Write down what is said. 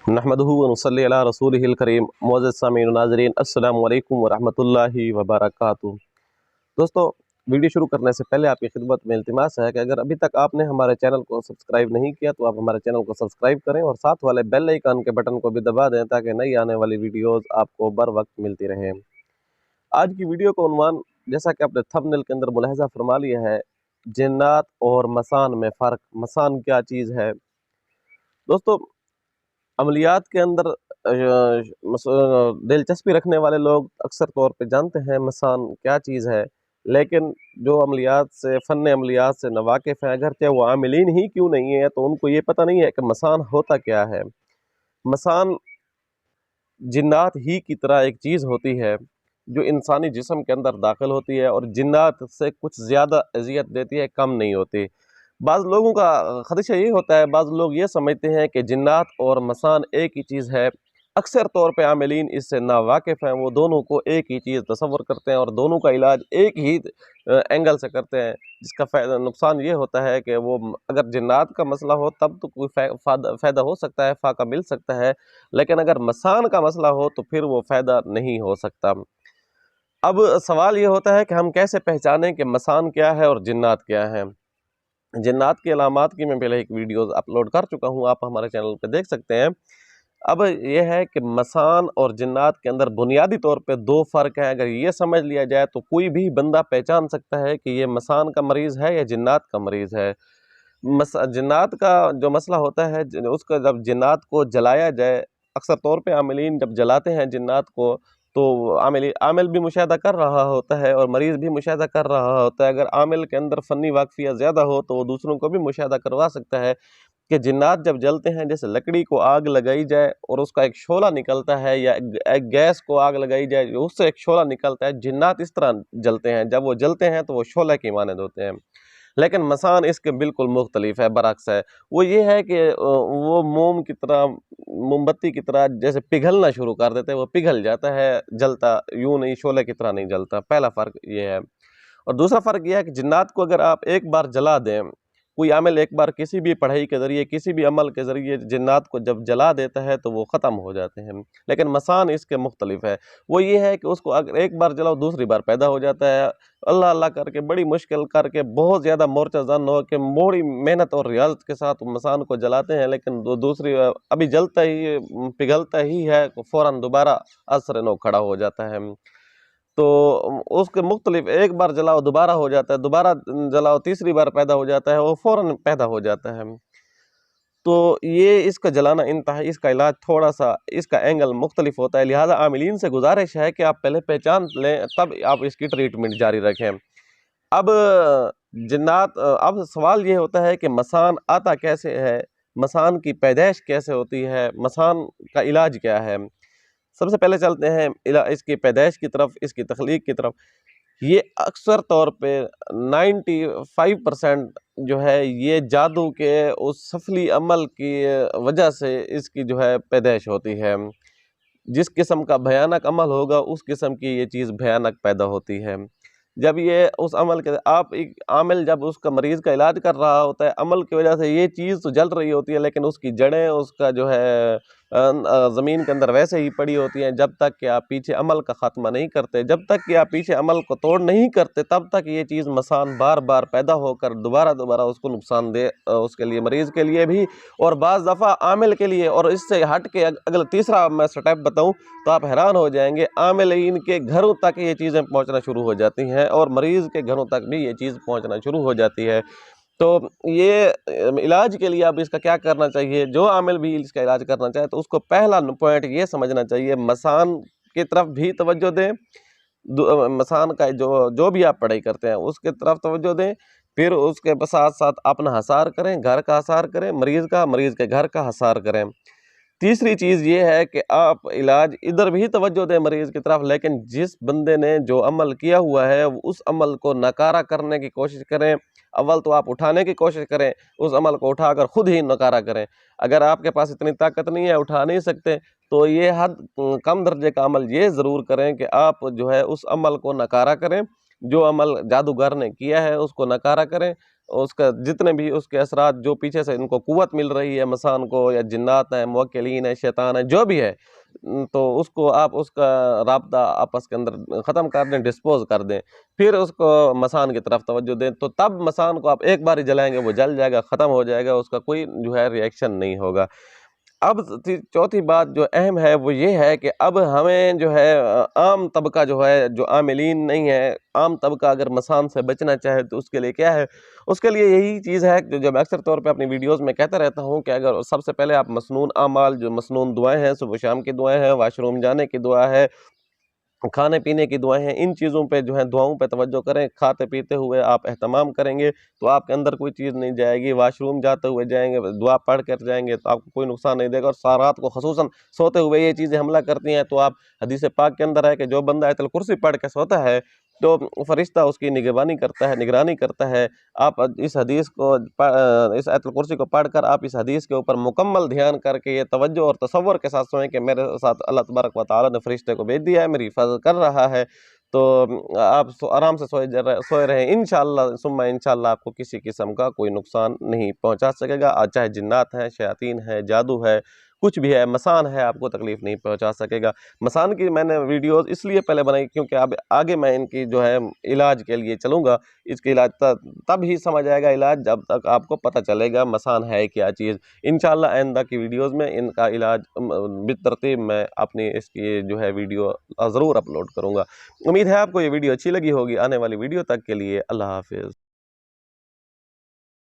नहमदुहु व नुसल्ली अला रसूलिहिल करीम। मुअज़्ज़िज़ सामीन नाज़रीन, अस्सलामु अलैकुम व रहमतुल्लाहि व बरकातुहू। दोस्तों, वीडियो शुरू करने से पहले आपकी खिदमत में इल्तिमास है कि अगर अभी तक आपने हमारे चैनल को सब्सक्राइब नहीं किया तो आप हमारे चैनल को सब्सक्राइब करें और साथ वाले बेल आइकन के बटन को भी दबा दें ताकि नई आने वाली वीडियोस आपको बर वक्त मिलती रहें। आज की वीडियो का उन्वान, जैसा कि आपने थंबनेल के अंदर मुलाहिजा फरमा लिया है, जिन्नात और मसान में फ़र्क। मसान क्या चीज़ है? दोस्तों, अमलियात के अंदर दिलचस्पी रखने वाले लोग अक्सर तौर पे जानते हैं मसान क्या चीज़ है, लेकिन जो अमलियात से फ़न अमलियात से नावाकिफ़ हैं, अगर चाहे वो आमिलीन ही क्यों नहीं है, तो उनको ये पता नहीं है कि मसान होता क्या है। मसान जिन्नात ही की तरह एक चीज़ होती है जो इंसानी जिस्म के अंदर दाखिल होती है और जिन्नात से कुछ ज़्यादा अज़ियत देती है, कम नहीं होती। बाज़ लोगों का ख़दशा ये होता है, बाज़ लोग ये समझते हैं कि जिन्नात और मसान एक ही चीज़ है। अक्सर तौर पे आमिलीन इससे नावाकिफ़ हैं, वो दोनों को एक ही चीज़ तसव्वुर करते हैं और दोनों का इलाज एक ही एंगल से करते हैं, जिसका नुकसान ये होता है कि वो अगर जिन्नात का मसला हो तब तो कोई फ़ायदा हो सकता है, फ़ाका मिल सकता है, लेकिन अगर मसान का मसला हो तो फिर वो फ़ायदा नहीं हो सकता। अब सवाल ये होता है कि हम कैसे पहचानें कि मसान क्या है और जिन्नात क्या है? जिन्नात की अलामात की मैं पहले एक वीडियो अपलोड कर चुका हूँ, आप हमारे चैनल पे देख सकते हैं। अब ये है कि मसान और जिन्नात के अंदर बुनियादी तौर पे दो फ़र्क हैं। अगर ये समझ लिया जाए तो कोई भी बंदा पहचान सकता है कि ये मसान का मरीज़ है या जिन्नात का मरीज़ है। जिन्नात का जो मसला होता है, उसका जब जिन्नात को जलाया जाए, अक्सर तौर पे आमिलीन जब जलाते हैं जिन्नात को, तो आमिल भी मुशाहदा कर रहा होता है और मरीज़ भी मुशाहदा कर रहा होता है। अगर आमिल के अंदर फ़न्नी वाक़फ़ियत ज़्यादा हो तो वो दूसरों को भी मुशाहदा करवा सकता है कि जिन्नात जब जलते हैं, जैसे लकड़ी को आग लगाई जाए और उसका एक शोला निकलता है, या एक गैस को आग लगाई जाए उससे एक शोला निकलता है, जिन्नात इस तरह जलते हैं। जब वो जलते हैं तो वो शोले की मानद होते हैं। लेकिन मसान इसके बिल्कुल मुख्तलिफ है, बरअक्स है। वो ये है कि वो मोम की तरह, मोमबत्ती की तरह जैसे पिघलना शुरू कर देते हैं, वो पिघल जाता है, जलता यूं नहीं, शोले की तरह नहीं जलता। पहला फ़र्क ये है। और दूसरा फ़र्क यह है कि जिन्नात को अगर आप एक बार जला दें, कोई आमिल एक बार किसी भी पढ़ाई के ज़रिए, किसी भी अमल के ज़रिए जिन्नात को जब जला देता है तो वो ख़त्म हो जाते हैं। लेकिन मसान इसके मुख्तलिफ है। वो ये है कि उसको अगर एक बार जलाओ दूसरी बार पैदा हो जाता है। अल्लाह अल्लाह करके, बड़ी मुश्किल करके, बहुत ज़्यादा मोर्चा ज़न हो के, बड़ी मेहनत और रियाज़त के साथ मसान को जलाते हैं, लेकिन दूसरी अभी जलता ही, पिघलता ही है, फ़ौरन दोबारा असर नौ खड़ा हो जाता है। तो उसके मुख्तलिफ, एक बार जलाओ दोबारा हो जाता है, दोबारा जलाओ तीसरी बार पैदा हो जाता है, वो फ़ौरन पैदा हो जाता है। तो ये इसका जलाना इंतहाई, इसका इलाज थोड़ा-सा, इसका एंगल मुख्तलिफ होता है। लिहाज़ा आमिलीन से गुज़ारिश है कि आप पहले पहचान लें, तब आप इसकी ट्रीटमेंट जारी रखें। अब अब सवाल ये होता है कि मसान आता कैसे है? मसान की पैदाइश कैसे होती है? मसान का इलाज क्या है? सबसे पहले चलते हैं इसकी पैदाइश की तरफ, इसकी तख्लीक की तरफ। ये अक्सर तौर पे 95% जो है, ये जादू के उस सफली अमल की वजह से इसकी जो है पैदाइश होती है। जिस किस्म का भयानक अमल होगा, उस किस्म की ये चीज़ भयानक पैदा होती है। जब ये उस अमल के, आप एक आमिल जब उसका मरीज़ का इलाज कर रहा होता है, अमल की वजह से ये चीज़ तो जल रही होती है, लेकिन उसकी जड़ें, उसका जो है ज़मीन के अंदर वैसे ही पड़ी होती हैं। जब तक कि आप पीछे अमल का ख़ात्मा नहीं करते, जब तक कि आप पीछे अमल को तोड़ नहीं करते, तब तक ये चीज़ मसान बार बार पैदा होकर दोबारा उसको नुकसान दे, उसके लिए, मरीज़ के लिए भी और बाज़ दफ़ा आमिल के लिए। और इससे हट के अगर तीसरा मैं स्टेप बताऊं तो आप हैरान हो जाएंगे, आमिलीन के घरों तक ये चीज़ें पहुंचना शुरू हो जाती हैं और मरीज़ के घरों तक भी ये चीज़ पहुंचना शुरू हो जाती है। तो ये इलाज के लिए अब इसका क्या करना चाहिए? जो आमिल भी इसका इलाज करना चाहे तो उसको पहला पॉइंट ये समझना चाहिए, मसान की तरफ भी तवज्जो दें। मसान का जो भी आप पढ़ाई करते हैं उसके तरफ तवज्जो दें। फिर उसके साथ साथ अपना हसार करें, घर का हसार करें, मरीज़ के घर का हसार करें। तीसरी चीज़ ये है कि आप इलाज इधर भी तवज्जो दें मरीज़ की तरफ, लेकिन जिस बंदे ने जो अमल किया हुआ है उस अमल को नकारा करने की कोशिश करें। अव्वल तो आप उठाने की कोशिश करें, उस अमल को उठाकर खुद ही नकारा करें। अगर आपके पास इतनी ताकत नहीं है, उठा नहीं सकते, तो ये कम दर्जे का अमल ये ज़रूर करें कि आप जो है उस अमल को नकारा करें। जो अमल जादूगर ने किया है उसको नकारा करें। اس کا جتنے بھی اس کے اثرات جو پیچھے سے ان کو قوت مل رہی ہے مسان کو، یا جنات ہیں، موکلین ہیں، شیطان ہیں، جو بھی ہے، تو اس کو آپ اس کا رابطہ آپس کے اندر ختم کر دیں، ڈسپوز کر دیں، پھر اس کو مسان کی طرف توجہ دیں، تو تب مسان کو آپ ایک بار ہی جلائیں گے، وہ جل جائے گا، ختم ہو جائے گا، اس کا کوئی جو ہے ری ایکشن نہیں ہوگا۔ اب چوتھی بات جو اہم ہے وہ یہ ہے کہ اب ہمیں جو ہے عام طبقہ جو ہے، جو عاملین نہیں ہے، عام طبقہ اگر مسان سے بچنا چاہے تو اس کے لیے کیا ہے؟ اس کے لیے یہی چیز ہے کہ جو میں اکثر طور پہ اپنی ویڈیوز میں کہتا رہتا ہوں کہ اگر سب سے پہلے آپ مسنون اعمال، جو مسنون دعائیں ہیں، صبح شام کی دعائیں ہیں، واش روم جانے کی دعا ہے، کھانے پینے کی دعائیں ہیں، ان چیزوں پہ جو ہے دعاؤں پہ توجہ کریں۔ کھاتے پیتے ہوئے آپ اہتمام کریں گے تو آپ کے اندر کوئی چیز نہیں جائے گی۔ واش روم جاتے ہوئے جائیں گے، دعا پڑھ کر جائیں گے تو آپ کو کوئی نقصان نہیں دے گا، اور سارات کو خصوصاً سوتے ہوئے یہ چیزیں حملہ کرتی ہیں، تو آپ حدیث پاک کے اندر ہے کہ جو بندہ آیت الکرسی پڑھ کے سوتا ہے تو فرشتہ اس کی نگرانی کرتا ہے۔ آپ اس حدیث کو اس آیت الکرسی کو پڑھ کر آپ اس حدیث کے اوپر مکمل دھیان کر کے یہ توجہ اور تصور کے ساتھ سوئیں کہ میرے ساتھ اللہ تبارک و تعالیٰ نے فرشتے کو بھیج دیا ہے، میری حفاظت کر رہا ہے، تو آپ آرام سے سوئے رہیں، انشاءاللہ ثم انشاءاللہ آپ کو کسی قسم کا کوئی نقصان نہیں پہنچا سکے گا، چاہے جنات ہیں، شیاطین ہے، جادو ہے، کچھ بھی ہے، مسان ہے، آپ کو تکلیف نہیں پہنچا سکے گا۔ مسان کی میں نے ویڈیوز اس لیے پہلے بنائی کیونکہ اب آگے میں ان کی جو ہے علاج کے لیے چلوں گا، اس کے علاج تب ہی سمجھ آئے گا علاج جب تک آپ کو پتہ چلے گا مسان ہے کیا چیز۔ انشاءاللہ آئندہ کی ویڈیوز میں ان کا علاج بالترتیب میں اپنی اس کی جو ہے ویڈیو ضرور اپلوڈ کروں گا۔ امید ہے آپ کو یہ ویڈیو اچھی لگی ہوگی۔ آنے والی ویڈیو تک کے لیے اللہ حافظ۔